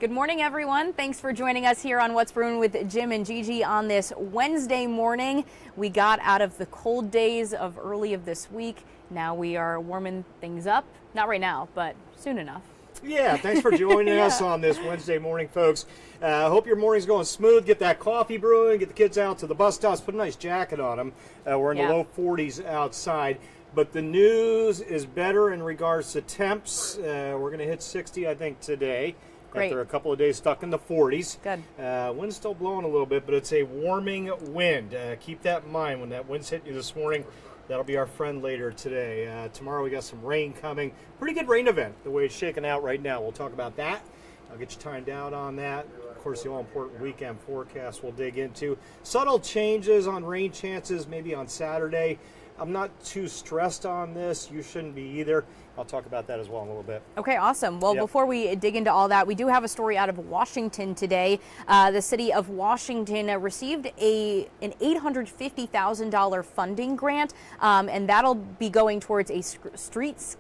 Good morning, everyone. Thanks for joining us here on What's Brewing with Jim and Gigi on this Wednesday morning. We got out of the cold days of early of this week. Now we are warming things up. Not right now, but soon enough. Yeah, thanks for joining us on this Wednesday morning, folks. Hope your morning's going smooth. Get that coffee brewing, get the kids out to the bus stops, put a nice jacket on them. We're in the low 40s outside. But the news is better in regards to temps. We're going to hit 60, I think, today. Great. After a couple of days stuck in the 40s. Good. Wind's still blowing a little bit, but it's a warming wind. Keep that in mind when that wind's hitting you this morning. That'll be our friend later today. Tomorrow we got some rain coming. Pretty good rain event, the way it's shaking out right now. We'll talk about that. I'll get you timed out on that. Of course, the all-important weekend forecast we'll dig into. Subtle changes on rain chances, maybe on Saturday. I'm not too stressed on this. You shouldn't be either. I'll talk about that as well in a little bit. Okay, awesome. Well, before we dig into all that, we do have a story out of Washington today. The city of Washington received an $850,000 funding grant, and that'll be going towards a streetscape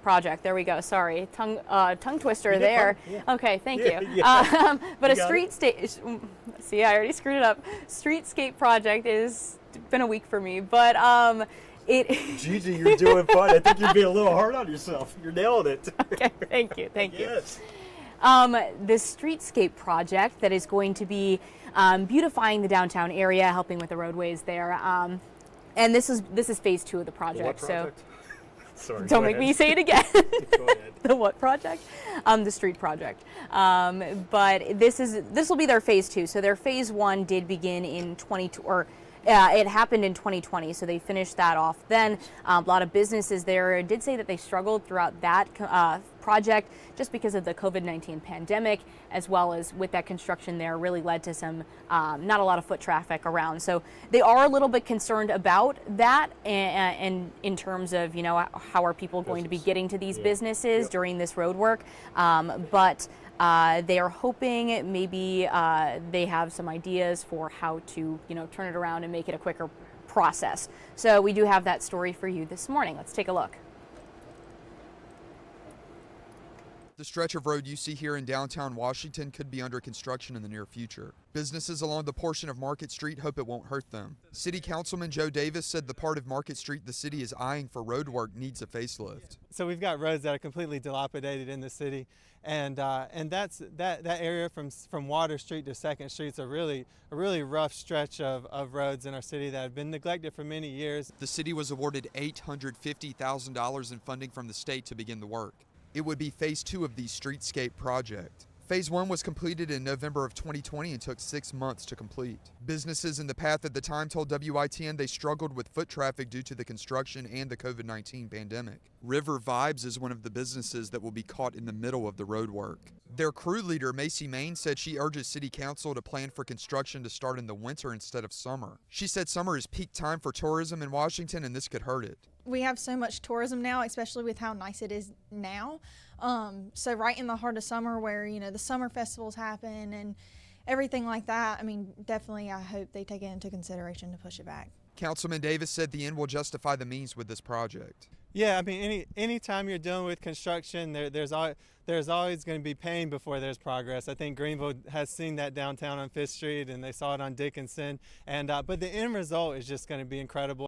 project. There we go. Sorry, tongue twister there. Yeah. Okay, thank you. Yeah. But a streetscape. See, I already screwed it up. Streetscape project is been a week for me, but Gigi, you're doing fine. I think you're being a little hard on yourself. You're nailing it. Okay, thank you. Yes. This streetscape project that is going to be beautifying the downtown area, helping with the roadways there, and this is phase 2 of the project. What project? So. Sorry, don't make me say it again. Go ahead. The what project? The street project. But this will be their phase 2. So their phase 1 did begin in it happened in 2020, so they finished that off then. A lot of businesses there did say that they struggled throughout that project just because of the COVID-19 pandemic, as well as with that construction there really led to some not a lot of foot traffic around. So they are a little bit concerned about that, and in terms of, you know, how are people going to be getting to these businesses during this road work. But they are hoping maybe they have some ideas for how to, you know, turn it around and make it a quicker process. So we do have that story for you this morning. Let's take a look. The stretch of road you see here in downtown Washington could be under construction in the near future. Businesses along the portion of Market Street hope it won't hurt them. City Councilman Joe Davis said the part of Market Street the city is eyeing for road work needs a facelift. So we've got roads that are completely dilapidated in the city, and that area from Water Street to 2nd Street is a really rough stretch of roads in our city that have been neglected for many years. The city was awarded $850,000 in funding from the state to begin the work. It would be phase 2 of the streetscape project. Phase 1 was completed in November of 2020 and took 6 months to complete. Businesses in the path at the time told WITN they struggled with foot traffic due to the construction and the COVID-19 pandemic. River Vibes is one of the businesses that will be caught in the middle of the road work. Their crew leader, Macy Main, said she urges City Council to plan for construction to start in the winter instead of summer. She said summer is peak time for tourism in Washington and this could hurt it. We have so much tourism now, especially with how nice it is now. So right in the heart of summer where, you know, the summer festivals happen and everything like that, I mean, definitely I hope they take it into consideration to push it back. Councilman Davis said the end will justify the means with this project. Yeah, I mean, anytime you're dealing with construction, there's always going to be pain before there's progress. I think Greenville has seen that downtown on 5th Street, and they saw it on Dickinson. And but the end result is just going to be incredible.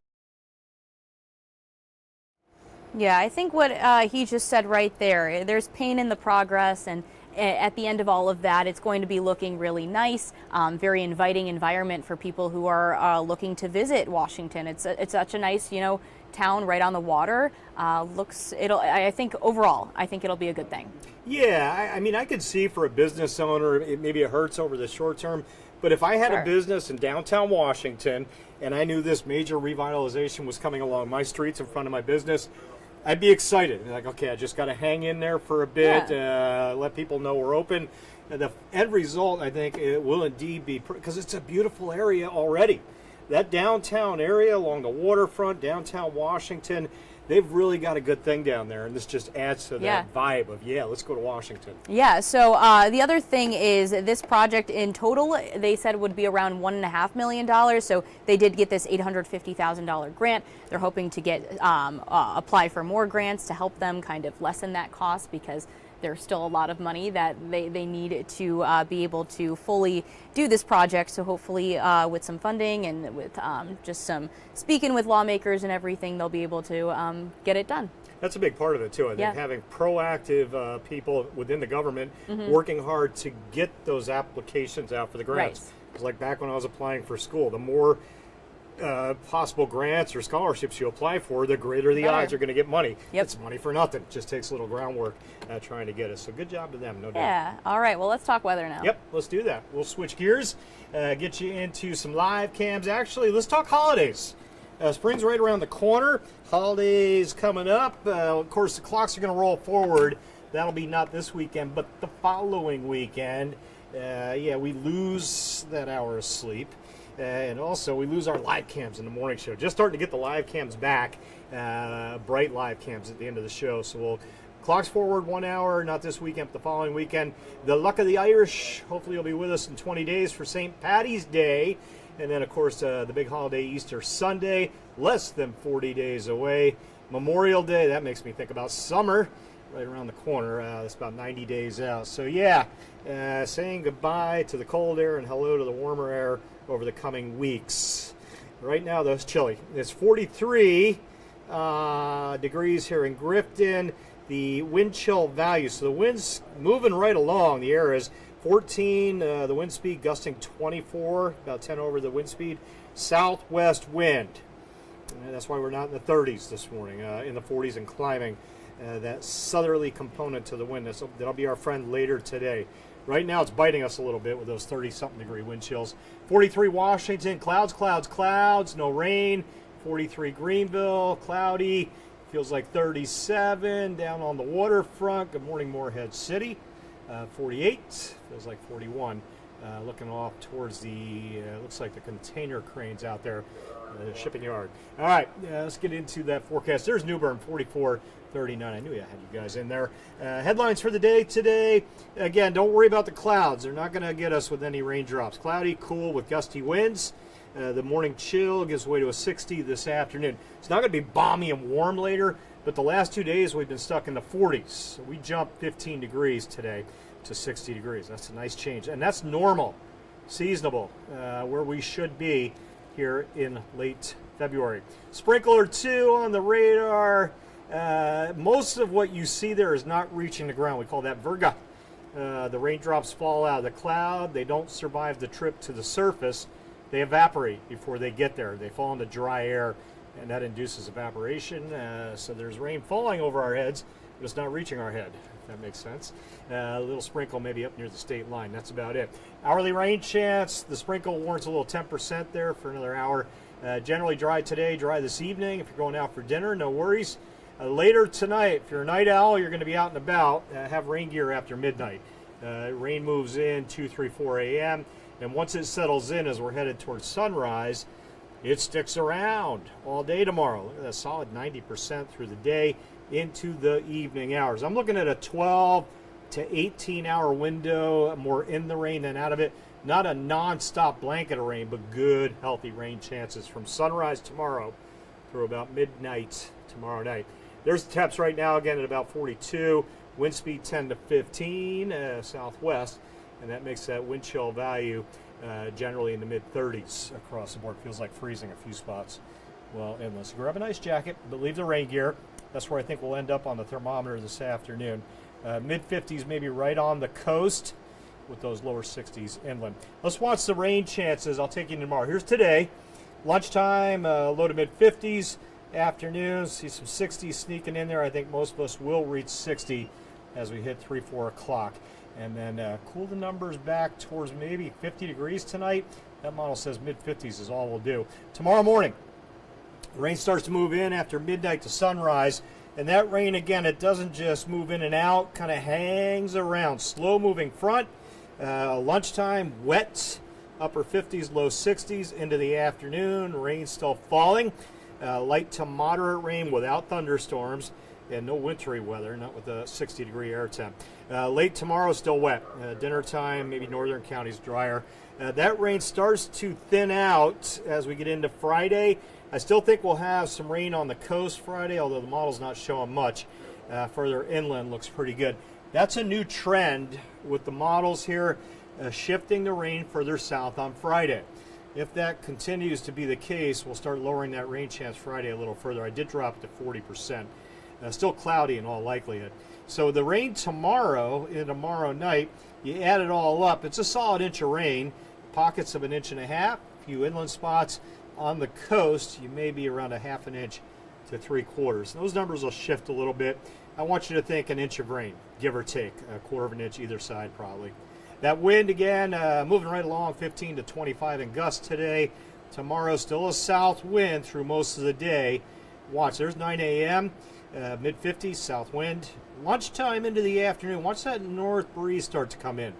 Yeah, I think what he just said right there, there's pain in the progress, and at the end of all of that, it's going to be looking really nice, very inviting environment for people who are looking to visit Washington. It's such a nice, you know, town right on the water. I think overall, I think it'll be a good thing. Yeah, I mean, I could see for a business owner, maybe it hurts over the short term, but if I had a business in downtown Washington and I knew this major revitalization was coming along my streets in front of my business, I'd be excited. Like, okay, I just got to hang in there for a bit, let people know we're open. And the end result, I think, it will indeed be, because it's a beautiful area already. That downtown area along the waterfront, downtown Washington, they've really got a good thing down there, and this just adds to that vibe of, let's go to Washington. Yeah, so the other thing is this project in total, they said would be around $1.5 million, so they did get this $850,000 grant. They're hoping to get apply for more grants to help them kind of lessen that cost, because there's still a lot of money that they need to be able to fully do this project. So hopefully with some funding and with just some speaking with lawmakers and everything, they'll be able to get it done. That's a big part of it, too. I think having proactive people within the government working hard to get those applications out for the grants. Right. It's like back when I was applying for school. The more possible grants or scholarships you apply for, the greater the odds you're going to get money. Yep. It's money for nothing. It just takes a little groundwork trying to get it. So good job to them, no doubt. Yeah. All right. Well, let's talk weather now. Yep, let's do that. We'll switch gears, get you into some live cams. Actually, let's talk holidays. Spring's right around the corner. Holidays coming up. Of course, the clocks are going to roll forward. That'll be not this weekend, but the following weekend. We lose that hour of sleep. And also, we lose our live cams in the morning show. Just starting to get the live cams back. Bright live cams at the end of the show. So we'll clocks forward 1 hour, not this weekend, but the following weekend. The Luck of the Irish. Hopefully you'll be with us in 20 days for St. Paddy's Day. And then, of course, the big holiday, Easter Sunday, less than 40 days away. Memorial Day, that makes me think about summer, right around the corner. It's about 90 days out. So, saying goodbye to the cold air and hello to the warmer air over the coming weeks. Right now, though, it's chilly. It's 43 degrees here in Grifton. The wind chill value, so the wind's moving right along. The air is 14, the wind speed gusting 24, about 10 over the wind speed. Southwest wind. That's why we're not in the 30s this morning, in the 40s and climbing. That southerly component to the wind, that'll be our friend later today. Right now it's biting us a little bit with those 30-something degree wind chills. 43 Washington, clouds, clouds, clouds, no rain. 43 Greenville, cloudy. Feels like 37 down on the waterfront. Good morning, Morehead City. 48, feels like 41. Looking off towards the, looks like the container cranes out there, the shipping yard. All right, let's get into that forecast. There's New Bern, 44, 39. I knew I had you guys in there. Headlines for the day today. Again, don't worry about the clouds. They're not going to get us with any raindrops. Cloudy, cool with gusty winds. The morning chill gives way to a 60 this afternoon. It's not going to be balmy and warm later, but the last 2 days we've been stuck in the 40s. So we jumped 15 degrees today to 60 degrees. That's a nice change. And that's normal, seasonable, where we should be here in late February. Sprinkle or two on the radar. Most of what you see there is not reaching the ground. We call that virga. The raindrops fall out of the cloud. They don't survive the trip to the surface. They evaporate before they get there. They fall into dry air, and that induces evaporation. So there's rain falling over our heads, but it's not reaching our head, if that makes sense. A little sprinkle maybe up near the state line. That's about it. Hourly rain chance. The sprinkle warrants a little 10% there for another hour. Generally dry today, dry this evening. If you're going out for dinner, no worries. Later tonight, if you're a night owl, you're going to be out and about. Have rain gear after midnight. Rain moves in 2, 3, 4 a.m. And once it settles in as we're headed towards sunrise, it sticks around all day tomorrow. Look at that solid 90% through the day into the evening hours. I'm looking at a 12 to 18-hour window, more in the rain than out of it. Not a non-stop blanket of rain, but good, healthy rain chances from sunrise tomorrow through about midnight tomorrow night. There's the temps right now, again, at about 42. Wind speed 10 to 15 southwest, and that makes that wind chill value generally in the mid-30s across the board. Feels like freezing a few spots. Well, endless. Grab a nice jacket, but leave the rain gear. That's where I think we'll end up on the thermometer this afternoon. Mid-50s, maybe right on the coast with those lower 60s inland. Let's watch the rain chances. I'll take you tomorrow. Here's today. Lunchtime, low to mid-50s. Afternoon, see some 60s sneaking in there. I think most of us will reach 60 as we hit 3, 4 o'clock. And then cool the numbers back towards maybe 50 degrees tonight. That model says mid-50s is all we'll do. Tomorrow morning, the rain starts to move in after midnight to sunrise. And that rain, again, it doesn't just move in and out, kind of hangs around. Slow-moving front. Lunchtime, wet, upper 50s, low 60s into the afternoon. Rain still falling. Light to moderate rain without thunderstorms. And no wintry weather, not with a 60-degree air temp. Late tomorrow, still wet. Dinner time, maybe northern counties drier. That rain starts to thin out as we get into Friday. I still think we'll have some rain on the coast Friday, although the model's not showing much. Further inland looks pretty good. That's a new trend with the models here, shifting the rain further south on Friday. If that continues to be the case, we'll start lowering that rain chance Friday a little further. I did drop it to 40%. Still cloudy in all likelihood. So the rain tomorrow and tomorrow night, you add it all up, it's a solid inch of rain, pockets of 1.5 inches, a few inland spots. On the coast, you may be around 1/2 inch to 3/4. Those numbers will shift a little bit. I want you to think 1 inch of rain, give or take, 1/4 inch either side probably. That wind again, moving right along, 15 to 25 in gusts today. Tomorrow, still a south wind through most of the day. Watch, there's 9 a.m., mid-50s, south wind. Lunchtime into the afternoon, watch that north breeze start to come in.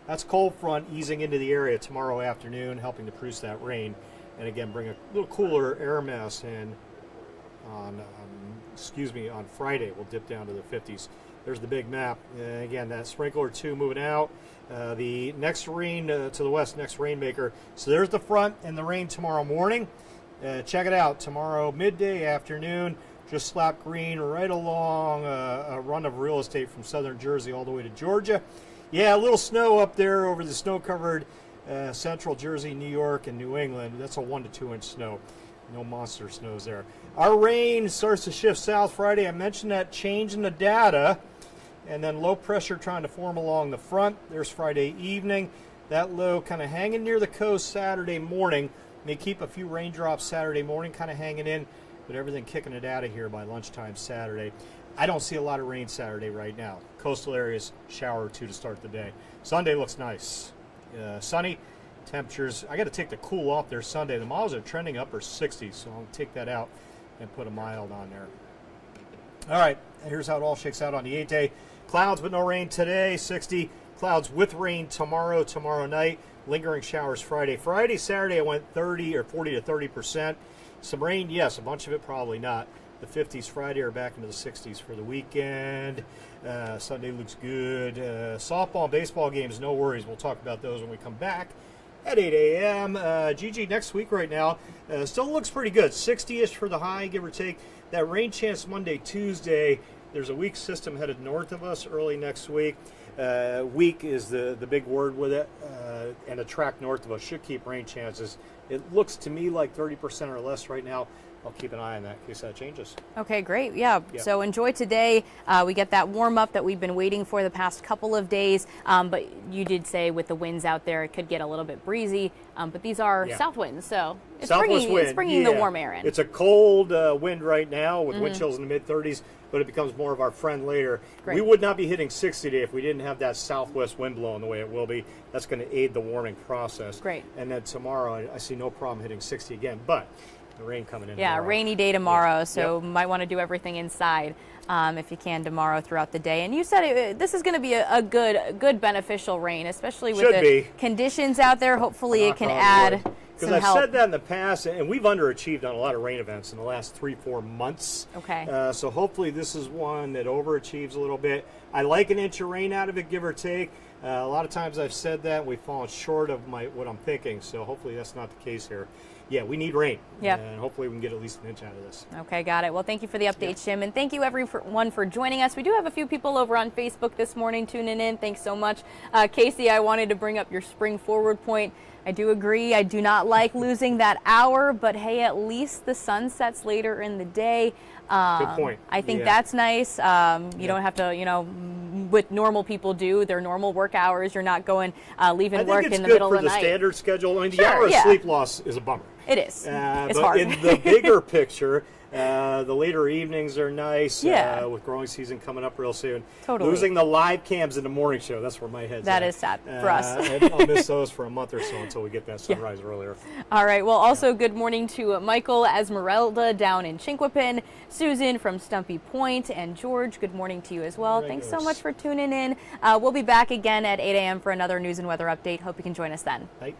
That's cold front easing into the area tomorrow afternoon, helping to produce that rain. And again, bring a little cooler air mass in on Friday. We'll dip down to the 50s. There's the big map. Again, that sprinkle or two moving out. The next rain to the west, next rainmaker. So there's the front and the rain tomorrow morning. Check it out. Tomorrow, midday, afternoon, just slap green right along a run of real estate from southern Jersey all the way to Georgia. Yeah, a little snow up there over the snow-covered central Jersey, New York, and New England. That's a 1 to 2 inch snow. No monster snows there. Our rain starts to shift south Friday. I mentioned that change in the data. And then low pressure trying to form along the front. There's Friday evening. That low kind of hanging near the coast Saturday morning. May keep a few raindrops Saturday morning kind of hanging in, but everything kicking it out of here by lunchtime Saturday. I don't see a lot of rain Saturday right now. Coastal areas, shower or two to start the day. Sunday looks nice. Sunny. Temperatures, I got to take the cool off there Sunday. The miles are trending upper 60s, so I'll take that out and put a mild on there. All right, here's how it all shakes out on the 8-day. Clouds with no rain today, 60. Clouds with rain tomorrow night. Lingering showers Friday. Saturday I went 30 or 40 to 30%. Some rain, yes, a bunch of it probably not. The 50s Friday are back into the 60s for the weekend. Sunday looks good. Softball and baseball games, no worries. We'll talk about those when we come back at 8 a.m. Gigi, next week right now, still looks pretty good. 60-ish for the high, give or take. That rain chance Monday, Tuesday. There's a weak system headed north of us early next week. Weak is the big word with it. And a track north of us should keep rain chances. It looks to me like 30% or less right now. I'll keep an eye on that in case that changes. Okay, great. Yeah. So enjoy today. We get that warm up that we've been waiting for the past couple of days. But you did say with the winds out there, it could get a little bit breezy. But these are south winds, so it's bringing the warm air in. It's a cold wind right now with wind chills in the mid-30s, but it becomes more of our friend later. Great. We would not be hitting 60 today if we didn't have that southwest wind blowing the way it will be. That's going to aid the warming process. Great. And then tomorrow, I see no problem hitting 60 again, but the rain coming in. Yeah, tomorrow. rainy day tomorrow, so might want to do everything inside if you can tomorrow throughout the day. And you said this is going to be a good beneficial rain, especially with the conditions out there. Hopefully it can add some help. Because I've said that in the past, and we've underachieved on a lot of rain events in the last 3-4 months. Okay. So hopefully this is one that overachieves a little bit. I like an inch of rain out of it, give or take. A lot of times I've said that, and we've fallen short of what I'm thinking, so hopefully that's not the case here. Yeah, we need rain. Yeah. And hopefully we can get at least an inch out of this. Okay, got it. Well, thank you for the update, Jim. And thank you, everyone, for joining us. We do have a few people over on Facebook this morning tuning in. Thanks so much. Casey, I wanted to bring up your spring forward point. I do agree. I do not like losing that hour, but hey, at least the sun sets later in the day. Good point. I think that's nice. You don't have to, what normal people do, their normal work hours. You're not going, leaving work in the middle of the night. I think it's good for the standard schedule. I mean, the hour of sleep loss is a bummer. It is. It's but hard. In the bigger picture, the later evenings are nice. Yeah. With growing season coming up real soon. Totally. Losing the live cams in the morning show, that's where my head's at. That is sad for us. And I'll miss those for a month or so until we get that sunrise earlier. All right. Well, also good morning to Michael Esmeralda down in Chinquapin, Susan from Stumpy Point, and George, good morning to you as well. Thanks so much for tuning in. We'll be back again at 8 a.m. for another news and weather update. Hope you can join us then. Bye.